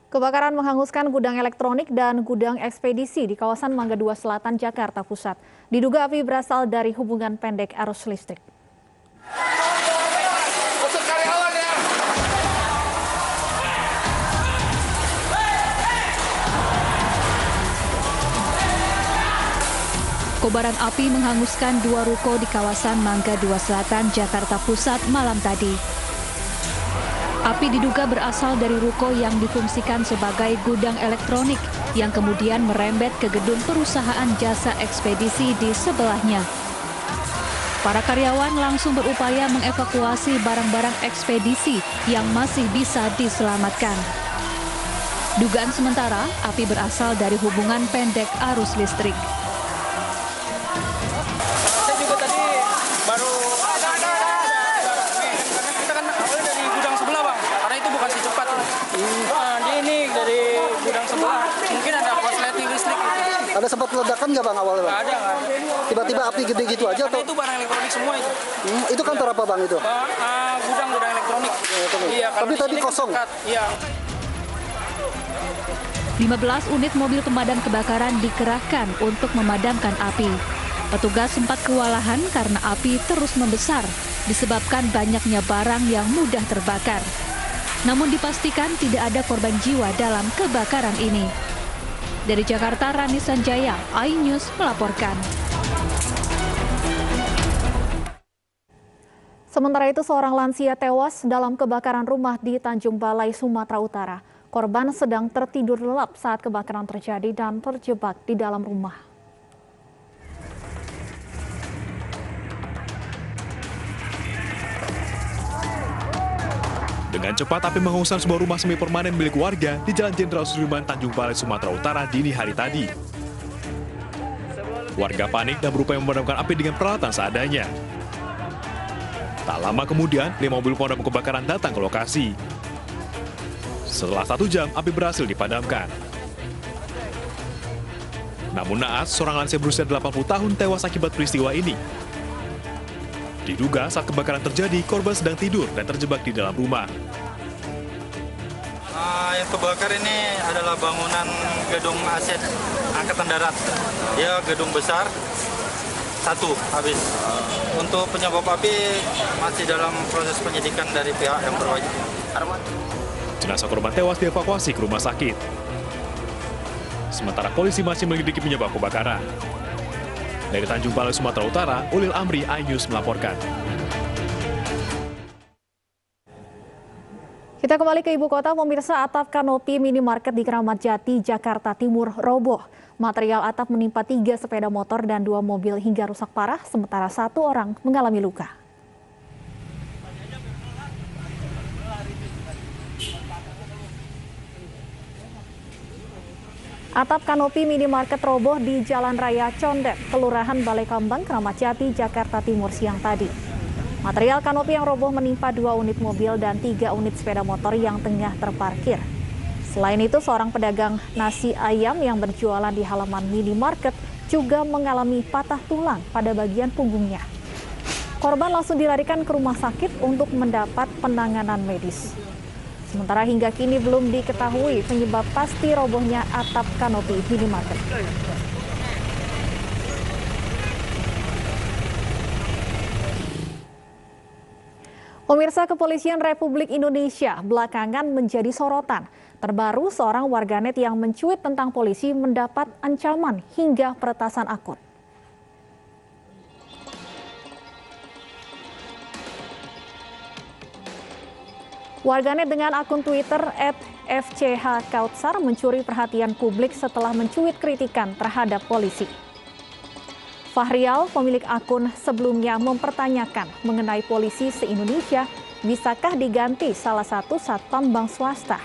Kebakaran menghanguskan gudang elektronik dan gudang ekspedisi di kawasan Mangga 2 Selatan, Jakarta Pusat. Diduga api berasal dari hubungan pendek arus listrik. Kobaran api menghanguskan dua ruko di kawasan Mangga 2 Selatan, Jakarta Pusat malam tadi. Api diduga berasal dari ruko yang difungsikan sebagai gudang elektronik yang kemudian merembet ke gedung perusahaan jasa ekspedisi di sebelahnya. Para karyawan langsung berupaya mengevakuasi barang-barang ekspedisi yang masih bisa diselamatkan. Dugaan sementara, api berasal dari hubungan pendek arus listrik. Saya juga tadi baru karena kita kan awalnya dari gudang sebelah, Bang. Karena itu bukan si cepat. Nah, dia ini dari gudang sebelah. Mungkin ada korsleting listrik gitu. Ada sempat ledakan nggak Bang awalnya, Bang? Nggak ada, kan? Tiba-tiba api gede gitu aja Karena atau? itu barang elektronik semua itu. Itu kantor apa Bang itu? Gudang elektronik. Iya, kalau Tapi di tadi sini kan kosong? dekat. Iya. 15 unit mobil pemadam kebakaran dikerahkan untuk memadamkan api. Petugas sempat kewalahan karena api terus membesar, disebabkan banyaknya barang yang mudah terbakar. Namun dipastikan tidak ada korban jiwa dalam kebakaran ini. Dari Jakarta, Rani Sanjaya, iNews melaporkan. Sementara itu, seorang lansia tewas dalam kebakaran rumah di Tanjung Balai, Sumatera Utara. Korban sedang tertidur lelap saat kebakaran terjadi dan terjebak di dalam rumah. Dengan cepat, api menghanguskan sebuah rumah semi permanen milik warga di Jalan Jenderal Sudirman, Tanjung Balai, Sumatera Utara dini hari tadi. Warga panik dan berupaya memadamkan api dengan peralatan seadanya. Tak lama kemudian, 5 mobil pemadam kebakaran datang ke lokasi. Setelah 1 jam, api berhasil dipadamkan. Namun naas, seorang lansia berusia 80 tahun tewas akibat peristiwa ini. Diduga saat kebakaran terjadi, korban sedang tidur dan terjebak di dalam rumah. Yang kebakar ini adalah bangunan gedung aset Angkatan Darat. Ya, gedung besar, satu habis. Untuk penyebab api masih dalam proses penyidikan dari pihak yang berwajib. Jenazah korban tewas dievakuasi ke rumah sakit. Sementara polisi masih menyelidiki penyebab kebakaran. Dari Tanjung Balai, Sumatera Utara, Ulil Amri, iNews melaporkan. Kita kembali ke ibu kota, pemirsa. Atap kanopi minimarket di Keramat Jati, Jakarta Timur roboh. Material atap menimpa 3 sepeda motor dan 2 mobil hingga rusak parah, sementara 1 orang mengalami luka. Atap kanopi minimarket roboh di Jalan Raya Condet, Kelurahan Balai Kambang, Keramat Jati, Jakarta Timur siang tadi. Material kanopi yang roboh menimpa 2 unit mobil dan 3 unit sepeda motor yang tengah terparkir. Selain itu, seorang pedagang nasi ayam yang berjualan di halaman minimarket juga mengalami patah tulang pada bagian punggungnya. Korban langsung dilarikan ke rumah sakit untuk mendapat penanganan medis. Sementara hingga kini belum diketahui penyebab pasti robohnya atap kanopi minimarket. Pemirsa, Kepolisian Republik Indonesia belakangan menjadi sorotan. Terbaru, seorang warganet yang mencuit tentang polisi mendapat ancaman hingga peretasan akun. Warganet dengan akun Twitter @fchkautsar mencuri perhatian publik setelah mencuit kritikan terhadap polisi. Fahrial, pemilik akun, sebelumnya mempertanyakan mengenai polisi se-Indonesia bisakah diganti salah satu satpam bank swasta.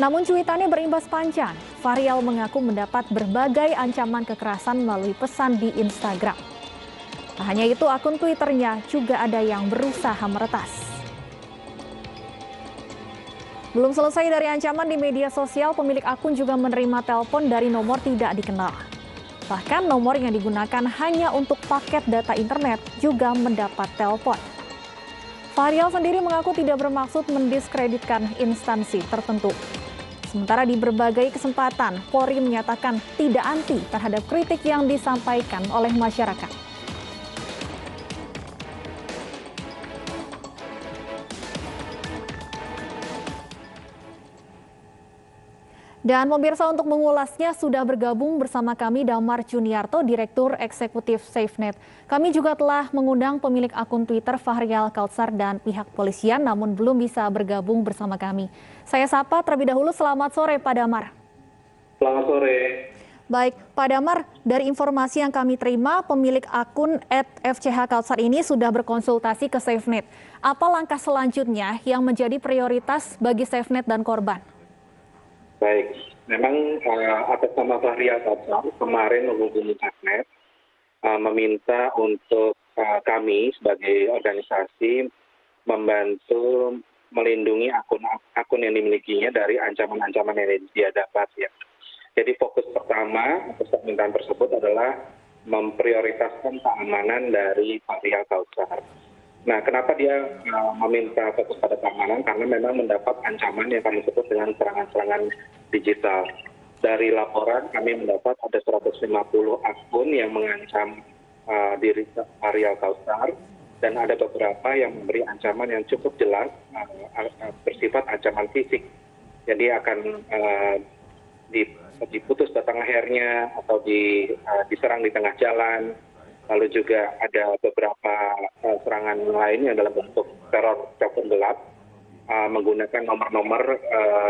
Namun cuitannya berimbas panjang. Fahrial mengaku mendapat berbagai ancaman kekerasan melalui pesan di Instagram. Tak hanya itu, akun Twitternya juga ada yang berusaha meretas. Belum selesai dari ancaman di media sosial, pemilik akun juga menerima telepon dari nomor tidak dikenal. Bahkan nomor yang digunakan hanya untuk paket data internet juga mendapat telepon. Fahrial sendiri mengaku tidak bermaksud mendiskreditkan instansi tertentu. Sementara di berbagai kesempatan, Polri menyatakan tidak anti terhadap kritik yang disampaikan oleh masyarakat. Dan pemirsa, untuk mengulasnya sudah bergabung bersama kami Damar Juniarto, Direktur Eksekutif SafeNet. Kami juga telah mengundang pemilik akun Twitter Fahrial Kautsar dan pihak polisian, namun belum bisa bergabung bersama kami. Saya sapa terlebih dahulu, selamat sore Pak Damar. Selamat sore. Baik, Pak Damar, dari informasi yang kami terima, pemilik akun @FCH-Kautsar ini sudah berkonsultasi ke SafeNet. Apa langkah selanjutnya yang menjadi prioritas bagi SafeNet dan korban? Baik, memang atas nama Fahrial Kautsar kemarin menghubungi SafeNet meminta untuk kami sebagai organisasi membantu melindungi akun yang dimilikinya dari ancaman-ancaman yang dia dapat. Ya. Jadi fokus pertama atas permintaan tersebut adalah memprioritaskan keamanan dari Fahrial Kautsar. Nah, kenapa dia meminta fokus pada keamanan? Karena memang mendapat ancaman yang kami sebut dengan serangan-serangan digital. Dari laporan kami mendapat ada 150 akun yang mengancam diri Fahrial Kautsar, dan ada beberapa yang memberi ancaman yang cukup jelas bersifat ancaman fisik. Jadi akan diputus batang lehernya atau diserang di tengah jalan. Lalu juga ada beberapa serangan lain yang dalam bentuk teror telepon gelap menggunakan nomor-nomor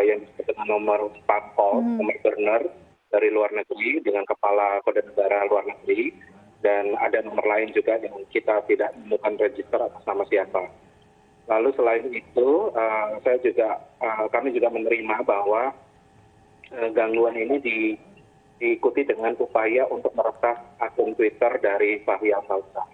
yang disebut dengan nomor spam call, nomor burner dari luar negeri dengan kepala kode negara luar negeri, dan ada nomor lain juga yang kita tidak menemukan register atas nama siapa. Lalu selain itu, kami juga menerima bahwa gangguan ini diikuti dengan upaya untuk meretas akun Twitter dari Fahrial Kautsar.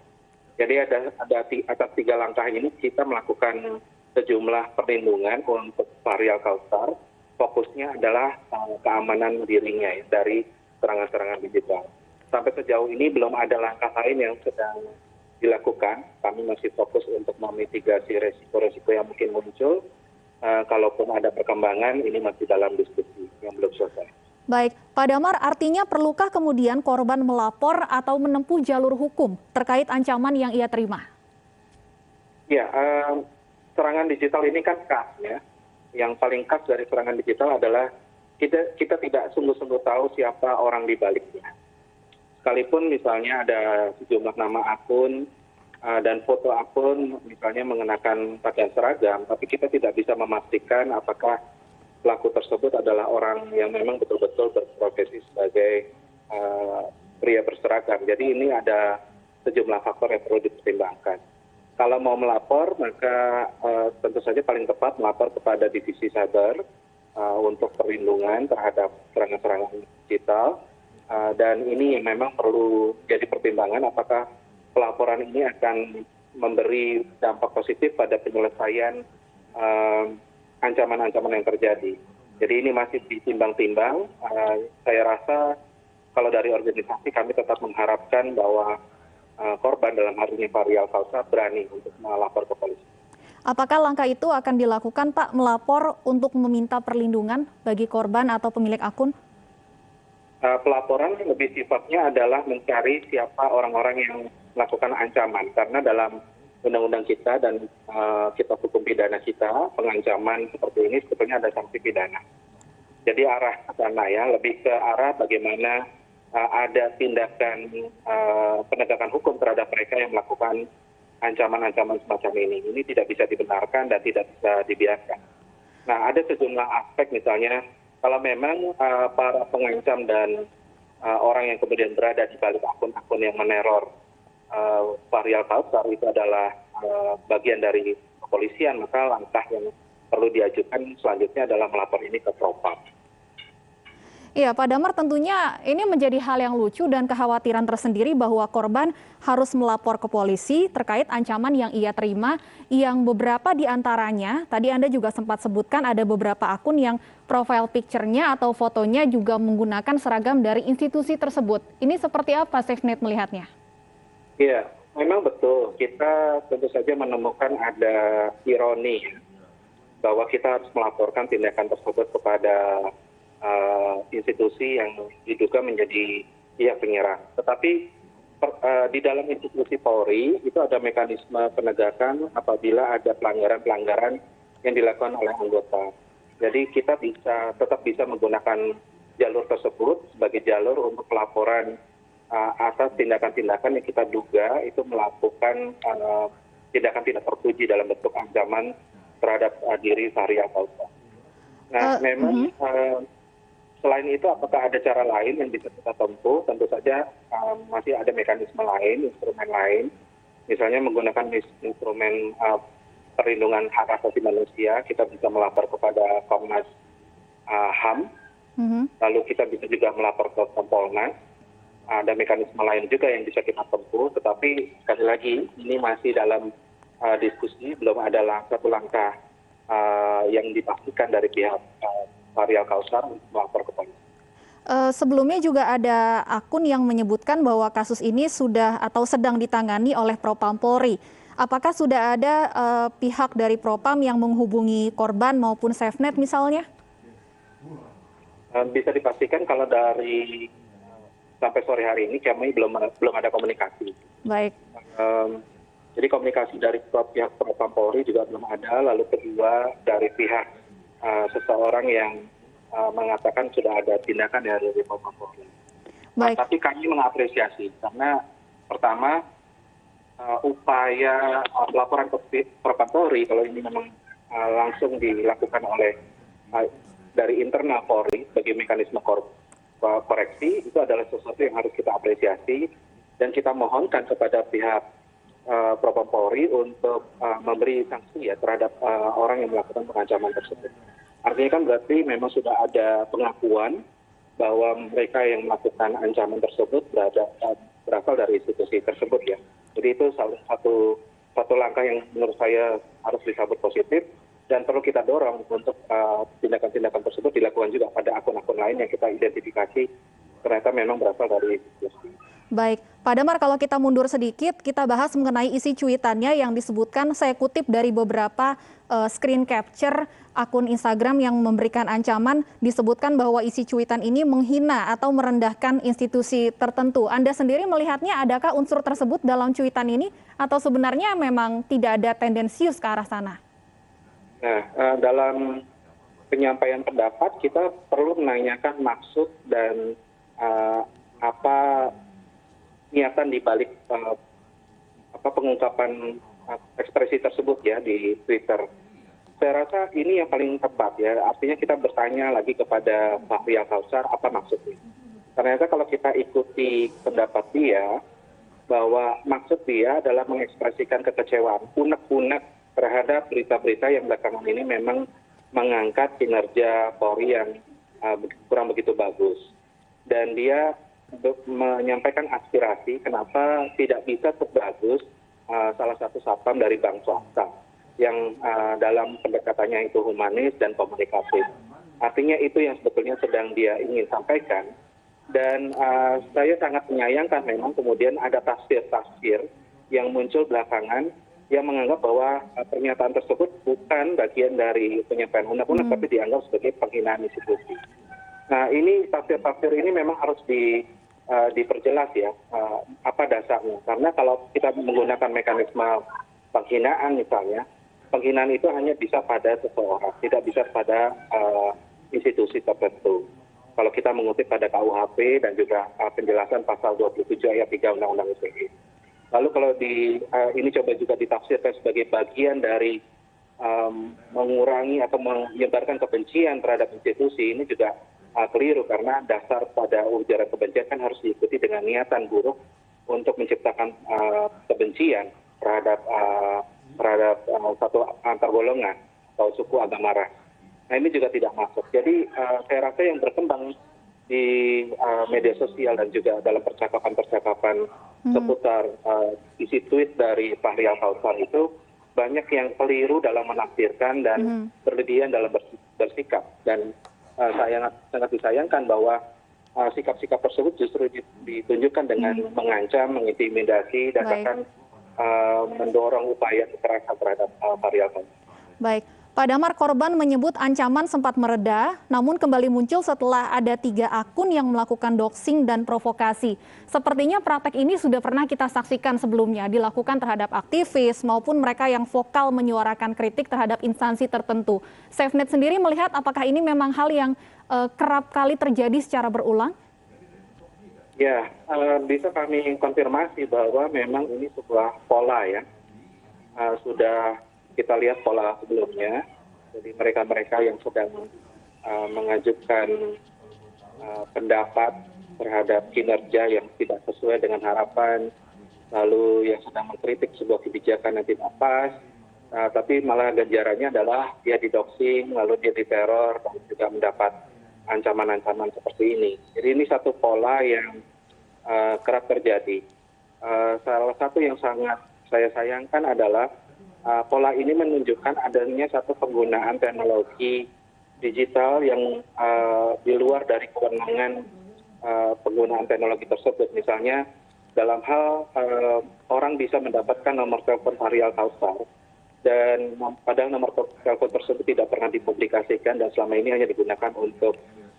Jadi atas 3 langkah ini kita melakukan sejumlah perlindungan untuk Fahrial Kautsar. Fokusnya adalah keamanan dirinya dari serangan-serangan digital. Sampai sejauh ini belum ada langkah lain yang sedang dilakukan. Kami masih fokus untuk memitigasi resiko-resiko yang mungkin muncul. Kalaupun ada perkembangan, ini masih dalam diskusi yang belum selesai. Baik, Pak Damar, artinya perlukah kemudian korban melapor atau menempuh jalur hukum terkait ancaman yang ia terima? Ya, serangan digital ini kan khas ya. Yang paling khas dari serangan digital adalah kita tidak sungguh-sungguh tahu siapa orang di baliknya. Sekalipun misalnya ada sejumlah nama akun dan foto akun misalnya mengenakan pakaian seragam, tapi kita tidak bisa memastikan apakah pelaku tersebut adalah orang yang memang betul-betul berprofesi sebagai pria berseragam. Jadi ini ada sejumlah faktor yang perlu dipertimbangkan. Kalau mau melapor, maka tentu saja paling tepat melapor kepada divisi cyber untuk perlindungan terhadap serangan-serangan digital. Dan ini yang memang perlu jadi pertimbangan apakah pelaporan ini akan memberi dampak positif pada penyelesaian ancaman-ancaman yang terjadi. Jadi ini masih ditimbang-timbang. Saya rasa kalau dari organisasi kami tetap mengharapkan bahwa korban dalam hal ini Fahrial Kautsar berani untuk melapor ke polisi. Apakah langkah itu akan dilakukan, Pak, melapor untuk meminta perlindungan bagi korban atau pemilik akun? Pelaporan lebih sifatnya adalah mencari siapa orang-orang yang melakukan ancaman. Karena dalam undang-undang kita dan kitab hukum pidana kita, pengancaman seperti ini sebetulnya ada sanksi pidana. Jadi arah ke sana ya, lebih ke arah bagaimana ada tindakan penegakan hukum terhadap mereka yang melakukan ancaman-ancaman semacam ini. Ini tidak bisa dibenarkan dan tidak bisa dibiarkan. Nah, ada sejumlah aspek misalnya, kalau memang para pengancam dan orang yang kemudian berada di balik akun-akun yang meneror Fahrial Kautsar itu adalah bagian dari kepolisian, maka langkah yang perlu diajukan selanjutnya adalah melapor ini ke Propam. Iya, Pak Damar, tentunya ini menjadi hal yang lucu dan kekhawatiran tersendiri bahwa korban harus melapor ke polisi terkait ancaman yang ia terima, yang beberapa diantaranya, tadi Anda juga sempat sebutkan ada beberapa akun yang profile picture-nya atau fotonya juga menggunakan seragam dari institusi tersebut. Ini seperti apa SafeNet melihatnya? Iya, Memang betul, kita tentu saja menemukan ada ironi bahwa kita harus melaporkan tindakan tersebut kepada institusi yang diduga menjadi pihak penyerang. Tetapi di dalam institusi Polri itu ada mekanisme penegakan apabila ada pelanggaran-pelanggaran yang dilakukan oleh anggota. Jadi kita tetap bisa menggunakan jalur tersebut sebagai jalur untuk pelaporan atas tindakan-tindakan yang kita duga itu melakukan tindakan tidak terpuji dalam bentuk ancaman terhadap diri Fahrial Kausar. Nah, memang selain itu apakah ada cara lain yang bisa kita tempuh? Tentu saja masih ada mekanisme lain, instrumen lain, misalnya menggunakan instrumen perlindungan hak asasi manusia, kita bisa melapor kepada Komnas HAM, lalu kita bisa juga melapor ke Kompolnas. Ada mekanisme lain juga yang bisa kita tempuh, tetapi sekali lagi ini masih dalam diskusi, belum ada satu langkah yang dipastikan dari pihak Fahrial Kausar untuk melapor ke polisi. Sebelumnya juga ada akun yang menyebutkan bahwa kasus ini sudah atau sedang ditangani oleh Propam Polri. Apakah sudah ada pihak dari Propam yang menghubungi korban maupun SafeNet misalnya? Bisa dipastikan kalau dari sampai sore hari ini kami belum ada komunikasi. Baik. Jadi komunikasi dari pihak Propam Polri juga belum ada. Lalu kedua dari pihak seseorang yang mengatakan sudah ada tindakan dari Propam Polri. Baik. Tapi kami mengapresiasi karena pertama upaya laporan ke Propam Polri kalau ini memang langsung dilakukan oleh dari internal Polri sebagai mekanisme koreksi, itu adalah sesuatu yang harus kita apresiasi dan kita mohonkan kepada pihak Propam Polri untuk memberi sanksi ya terhadap orang yang melakukan pengancaman tersebut. Artinya kan berarti memang sudah ada pengakuan bahwa mereka yang melakukan ancaman tersebut berasal dari institusi tersebut ya. Jadi itu salah satu langkah yang menurut saya harus disambut positif dan perlu kita dorong untuk tindakan-tindakan tersebut dilakukan juga pada akun-akun lain yang kita identifikasi ternyata memang berasal dari institusi. Baik, Pak Damar, kalau kita mundur sedikit, kita bahas mengenai isi cuitannya yang disebutkan, saya kutip dari beberapa screen capture akun Instagram yang memberikan ancaman, disebutkan bahwa isi cuitan ini menghina atau merendahkan institusi tertentu. Anda sendiri melihatnya adakah unsur tersebut dalam cuitan ini atau sebenarnya memang tidak ada tendensius ke arah sana? Nah, dalam penyampaian pendapat kita perlu menanyakan maksud dan apa niatan di balik pengungkapan ekspresi tersebut ya di Twitter. Saya rasa ini yang paling tepat ya. Artinya kita bertanya lagi kepada Fahrial Kausar apa maksudnya. Ternyata kalau kita ikuti pendapat dia bahwa maksud dia adalah mengekspresikan kekecewaan, unek-unek terhadap berita-berita yang belakangan ini memang mengangkat kinerja Polri yang kurang begitu bagus. Dan dia menyampaikan aspirasi kenapa tidak bisa sebagus salah satu satpam dari bank swasta yang dalam pendekatannya itu humanis dan komunikatif. Artinya itu yang sebetulnya sedang dia ingin sampaikan. Dan saya sangat menyayangkan memang kemudian ada tafsir-tafsir yang muncul belakangan yang menganggap bahwa pernyataan tersebut bukan bagian dari penyampaian undang-undang tapi dianggap sebagai penghinaan institusi. Nah ini tafsir-tafsir ini memang harus diperjelas ya apa dasarnya. Karena kalau kita menggunakan mekanisme penghinaan misalnya, penghinaan itu hanya bisa pada seseorang, tidak bisa pada institusi tertentu. Kalau kita mengutip pada KUHP dan juga penjelasan pasal 27 ayat 3 Undang-Undang ITE. Lalu kalau ini coba juga ditafsirkan sebagai bagian dari mengurangi atau menyebarkan kebencian terhadap institusi, ini juga keliru karena dasar pada ujaran kebencian kan harus diikuti dengan niatan buruk untuk menciptakan kebencian terhadap satu antar golongan atau suku agama ras. Nah ini juga tidak masuk. Jadi saya rasa yang berkembang di media sosial dan juga dalam percakapan-percakapan seputar isi tweet dari Fahrial Kausar itu banyak yang keliru dalam menafsirkan dan berlebihan dalam bersikap. Dan sangat disayangkan bahwa sikap-sikap tersebut justru ditunjukkan dengan mengancam, mengintimidasi, dan bahkan mendorong upaya kekerasan terhadap varial konten. Baik, Pak Damar, korban menyebut ancaman sempat mereda, namun kembali muncul setelah ada 3 akun yang melakukan doxing dan provokasi. Sepertinya praktek ini sudah pernah kita saksikan sebelumnya, dilakukan terhadap aktivis maupun mereka yang vokal menyuarakan kritik terhadap instansi tertentu. SafeNet sendiri melihat apakah ini memang hal yang kerap kali terjadi secara berulang? Ya, bisa kami konfirmasi bahwa memang ini sebuah pola ya. Sudah kita lihat pola sebelumnya, jadi mereka-mereka yang sedang mengajukan pendapat terhadap kinerja yang tidak sesuai dengan harapan, lalu yang sedang mengkritik sebuah kebijakan yang tidak pas, tapi malah ganjarannya adalah dia didoxing, lalu dia diteror, dan juga mendapat ancaman-ancaman seperti ini. Jadi ini satu pola yang kerap terjadi. Salah satu yang sangat saya sayangkan adalah pola ini menunjukkan adanya satu penggunaan teknologi digital yang di luar dari kewenangan penggunaan teknologi tersebut. Misalnya dalam hal orang bisa mendapatkan nomor telepon varial Kausar, dan padahal nomor telepon tersebut tidak pernah dipublikasikan dan selama ini hanya digunakan untuk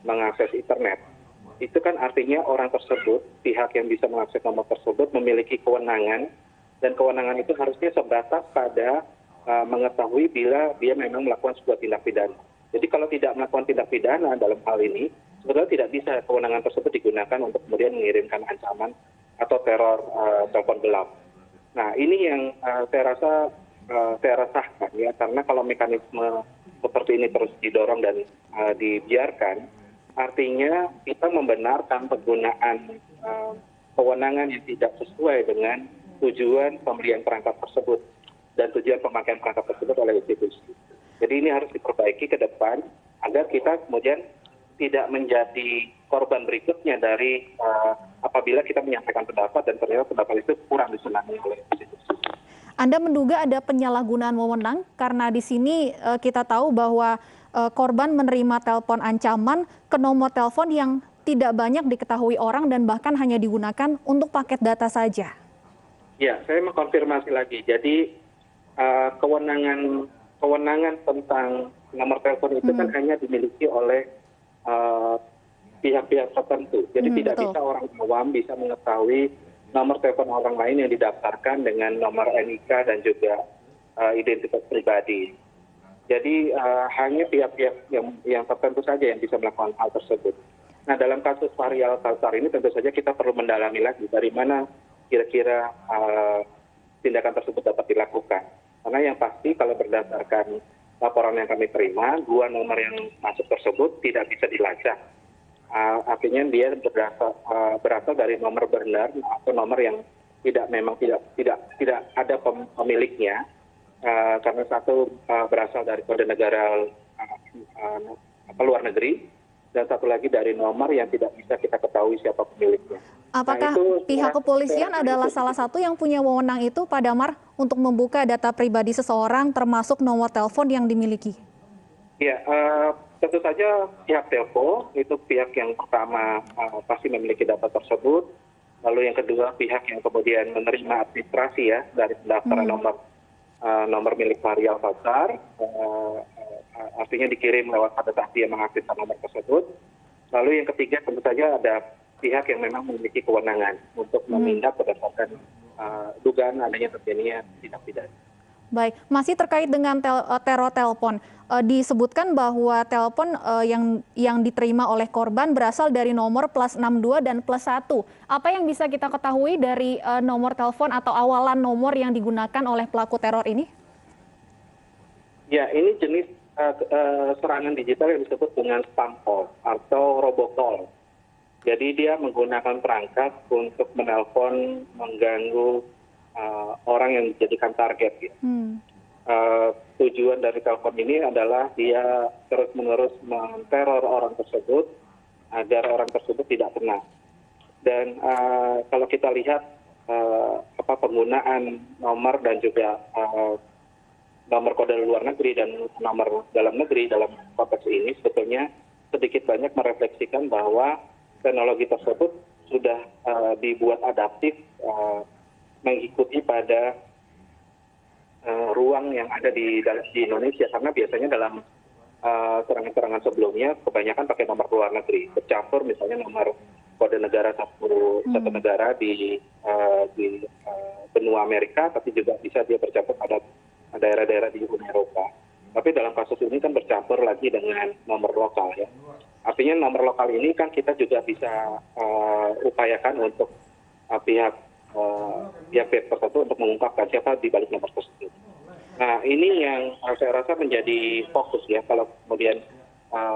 mengakses internet. Itu kan artinya orang tersebut, pihak yang bisa mengakses nomor tersebut memiliki kewenangan, dan kewenangan itu harusnya sebatas pada mengetahui bila dia memang melakukan sebuah tindak pidana. Jadi kalau tidak melakukan tindak pidana dalam hal ini, sebetulnya tidak bisa kewenangan tersebut digunakan untuk kemudian mengirimkan ancaman atau teror telepon gelap. Nah ini yang saya rasakan ya, karena kalau mekanisme seperti ini terus didorong dan dibiarkan, artinya kita membenarkan penggunaan kewenangan yang tidak sesuai dengan tujuan pembelian perangkat tersebut dan tujuan pemakaian perangkat tersebut oleh institusi. Jadi ini harus diperbaiki ke depan agar kita kemudian tidak menjadi korban berikutnya dari apabila kita menyampaikan pendapat dan ternyata pendapat itu kurang disenangi oleh institusi. Anda menduga ada penyalahgunaan wewenang karena di sini kita tahu bahwa korban menerima telepon ancaman ke nomor telepon yang tidak banyak diketahui orang dan bahkan hanya digunakan untuk paket data saja. Ya, saya mengkonfirmasi lagi. Jadi kewenangan tentang nomor telepon itu kan hanya dimiliki oleh pihak-pihak tertentu. Jadi tidak bisa orang awam bisa mengetahui nomor telepon orang lain yang didaftarkan dengan nomor NIK dan juga identitas pribadi. Jadi hanya pihak-pihak yang tertentu saja yang bisa melakukan hal tersebut. Nah dalam kasus varial Kausar ini tentu saja kita perlu mendalami lagi dari mana kira-kira tindakan tersebut dapat dilakukan. Karena yang pasti kalau berdasarkan laporan yang kami terima, 2 nomor yang masuk tersebut tidak bisa dilacak. Artinya dia berasal dari nomor benar atau nomor yang tidak ada pemiliknya, karena satu berasal dari kode negara luar negeri dan satu lagi dari nomor yang tidak bisa kita ketahui siapa pemiliknya. Apakah pihak kepolisian adalah salah satu yang punya wewenang itu, Pak Damar, untuk membuka data pribadi seseorang termasuk nomor telepon yang dimiliki? Ya, tentu saja pihak telco itu pihak yang pertama pasti memiliki data tersebut. Lalu yang kedua pihak yang kemudian menerima administrasi ya dari pendaftaran nomor milik varial Kausar, artinya dikirim lewat pada saat dia mengaktifkan nomor tersebut. Lalu yang ketiga tentu saja ada pihak yang memang memiliki kewenangan untuk menindak berdasarkan dugaan adanya terjadinya tindak pidana. Baik, masih terkait dengan teror telepon, disebutkan bahwa telepon yang diterima oleh korban berasal dari nomor +62 dan +1. Apa yang bisa kita ketahui dari nomor telepon atau awalan nomor yang digunakan oleh pelaku teror ini? Ya, ini jenis serangan digital yang disebut dengan spam call atau robocall. Jadi dia menggunakan perangkat untuk menelpon, mengganggu orang yang dijadikan target. Gitu. Tujuan dari telepon ini adalah dia terus-menerus menteror orang tersebut agar orang tersebut tidak kena. Dan kalau kita lihat penggunaan nomor dan juga nomor kode luar negeri dan nomor dalam negeri dalam konteks ini sebetulnya sedikit banyak merefleksikan bahwa teknologi tersebut sudah dibuat adaptif mengikuti pada ruang yang ada di Indonesia, karena biasanya dalam serangan-serangan sebelumnya kebanyakan pakai nomor luar negeri, bercampur misalnya nomor kode negara satu negara di benua Amerika, tapi juga bisa dia bercampur pada daerah-daerah di Uni Eropa. Tapi dalam kasus ini kan bercampur lagi dengan nomor lokal ya. Artinya nomor lokal ini kan kita juga bisa upayakan untuk pihak tertentu untuk mengungkapkan siapa di balik nomor tersebut. Nah, ini yang saya rasa menjadi fokus ya, kalau kemudian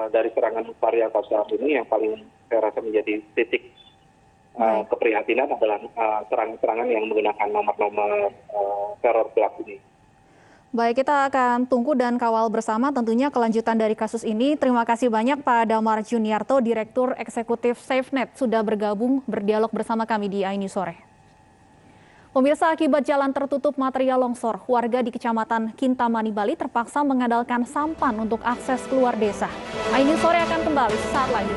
dari serangan varian pasar ini yang paling saya rasa menjadi titik keprihatinan adalah serangan-serangan yang menggunakan nomor-nomor teror pelaku ini. Baik, kita akan tunggu dan kawal bersama tentunya kelanjutan dari kasus ini. Terima kasih banyak Pak Damar Juniarto, Direktur Eksekutif SafeNet, sudah bergabung berdialog bersama kami di iNews Sore. Pemirsa, akibat jalan tertutup material longsor, warga di Kecamatan Kintamani, Bali terpaksa mengandalkan sampan untuk akses keluar desa. iNews Sore akan kembali saat lagi.